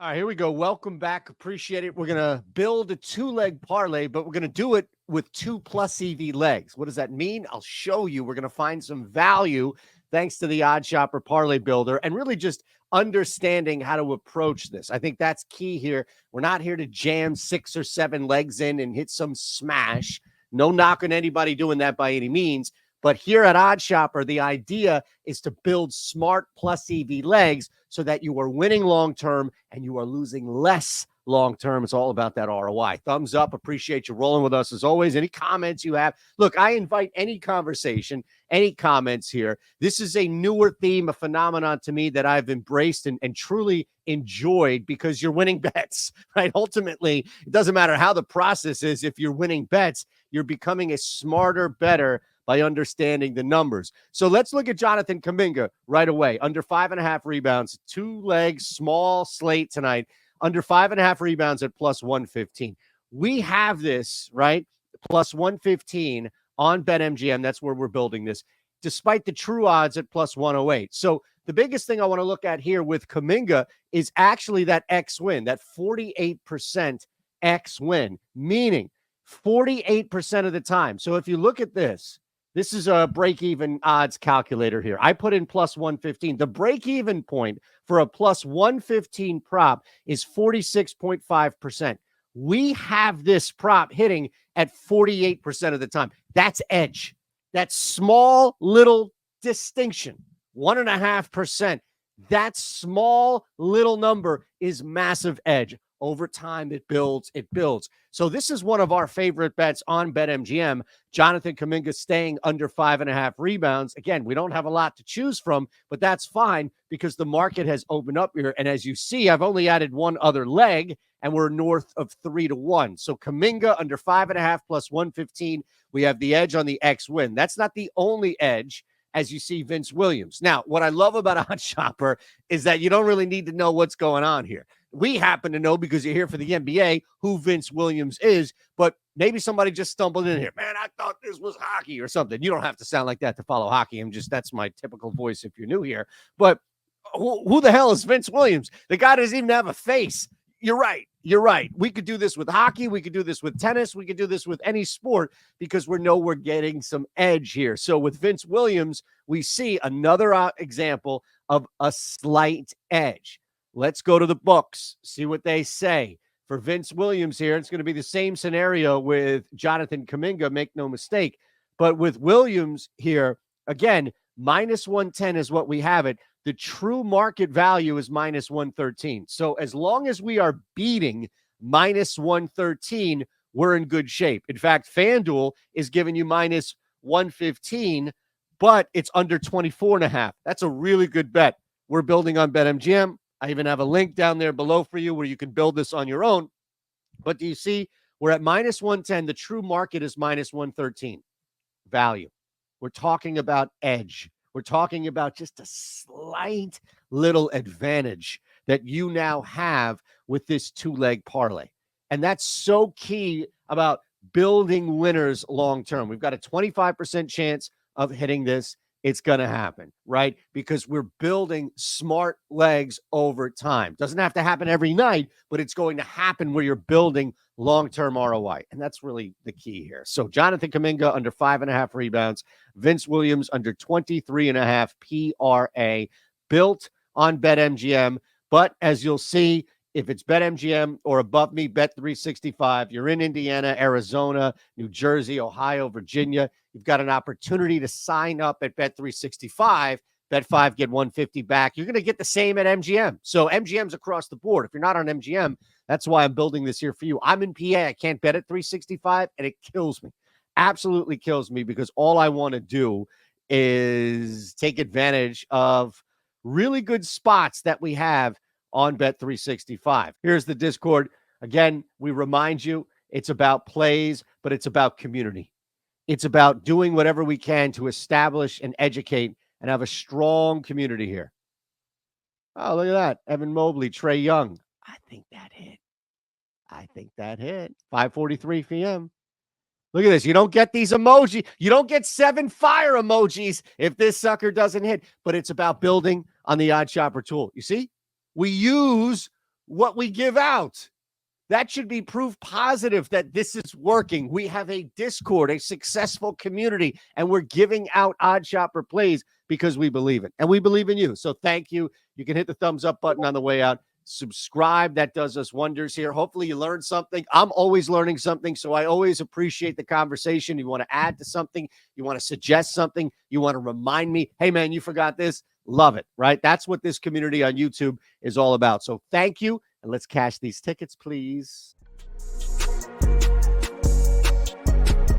All right, here we go. Welcome back. Appreciate it. We're going to build a two-leg parlay, but we're going to do it with 2+ EV legs. What does that mean? I'll show you. We're going to find some value thanks to the OddsShopper Parlay Builder and really just understanding how to approach this. I think that's key here. We're not here to jam 6 or 7 legs in and hit some smash. No knock on anybody doing that by any means. But here at OddsShopper, the idea is to build smart plus EV legs so that you are winning long-term and you are losing less long-term. It's all about that ROI. Thumbs up. Appreciate you rolling with us as always. Any comments you have? Look, I invite any conversation, any comments here. This is a newer theme, a phenomenon to me that I've embraced and truly enjoyed because you're winning bets, right? Ultimately, it doesn't matter how the process is. If you're winning bets, you're becoming a smarter, better by understanding the numbers. So let's look at Jonathan Kuminga right away. Under 5.5 rebounds, 2 legs, small slate tonight. Under 5.5 rebounds at plus 115. We have this, right? Plus 115 on BetMGM. That's where we're building this, despite the true odds at plus 108. So the biggest thing I want to look at here with Kuminga is actually that X win, that 48% X win, meaning 48% of the time. So if you look at this, this is a break-even odds calculator here. I put in plus 115. The break-even point for a plus 115 prop is 46.5%. We have this prop hitting at 48% of the time. That's edge. That small little distinction, 1.5%. That small little number is massive edge. Over time, it builds, it builds. So this is one of our favorite bets on BetMGM. Jonathan Kuminga staying under 5.5 rebounds. Again, we don't have a lot to choose from, but that's fine because the market has opened up here. And as you see, I've only added one other leg, and we're north of 3-1. So Kuminga under 5.5 plus 115. We have the edge on the X win. That's not the only edge. As you see Vince Williams. Now, what I love about OddsShopper is that you don't really need to know what's going on here. We happen to know because you're here for the NBA who Vince Williams is, but maybe somebody just stumbled in here. Man, I thought this was hockey or something. You don't have to sound like that to follow hockey. That's my typical voice if you're new here. But who the hell is Vince Williams? The guy doesn't even have a face. You're right. You're right. We could do this with hockey. We could do this with tennis. We could do this with any sport because we're getting some edge here. So with Vince Williams, we see another example of a slight edge. Let's go to the books, see what they say. For Vince Williams here, it's going to be the same scenario with Jonathan Kuminga, make no mistake. But with Williams here, again, minus 110 is what we have it. The true market value is minus 113. So as long as we are beating minus 113, we're in good shape. In fact, FanDuel is giving you minus 115, but it's under 24.5. That's a really good bet. We're building on BetMGM. I even have a link down there below for you where you can build this on your own. But do you see, we're at minus 110. The true market is minus 113 value. We're talking about edge. We're talking about just a slight little advantage that you now have with this 2-leg parlay. And that's so key about building winners long-term. We've got a 25% chance of hitting this. It's going to happen, right? Because we're building smart legs over time. Doesn't have to happen every night, but it's going to happen where you're building long-term ROI. And that's really the key here. So Jonathan Kuminga under 5.5 rebounds, Vince Williams under 23.5 PRA, built on BetMGM. But as you'll see, if it's BetMGM or above me, Bet365, you're in Indiana, Arizona, New Jersey, Ohio, Virginia, you've got an opportunity to sign up at Bet365. Bet 5, get 150 back. You're going to get the same at MGM. So MGM's across the board. If you're not on MGM, that's why I'm building this here for you. I'm in PA. I can't bet at 365, and it kills me. Absolutely kills me because all I want to do is take advantage of really good spots that we have on Bet365. Here's the Discord. Again, we remind you, it's about plays, but it's about community. It's about doing whatever we can to establish and educate and have a strong community here. Oh, look at that. Evan Mobley, Trae Young. I think that hit. 5:43 p.m. Look at this. You don't get these emojis. You don't get 7 fire emojis if this sucker doesn't hit. But it's about building on the OddsShopper tool. You see? We use what we give out. That should be proof positive that this is working. We have a Discord, a successful community, and we're giving out OddsShopper plays because we believe it. And we believe in you. So thank you. You can hit the thumbs up button on the way out. Subscribe. That does us wonders here. Hopefully you learned something. I'm always learning something, so I always appreciate the conversation. You want to add to something, you want to suggest something, you want to remind me, hey, man, you forgot this. Love it, right? That's what this community on YouTube is all about. So thank you, and let's cash these tickets, please.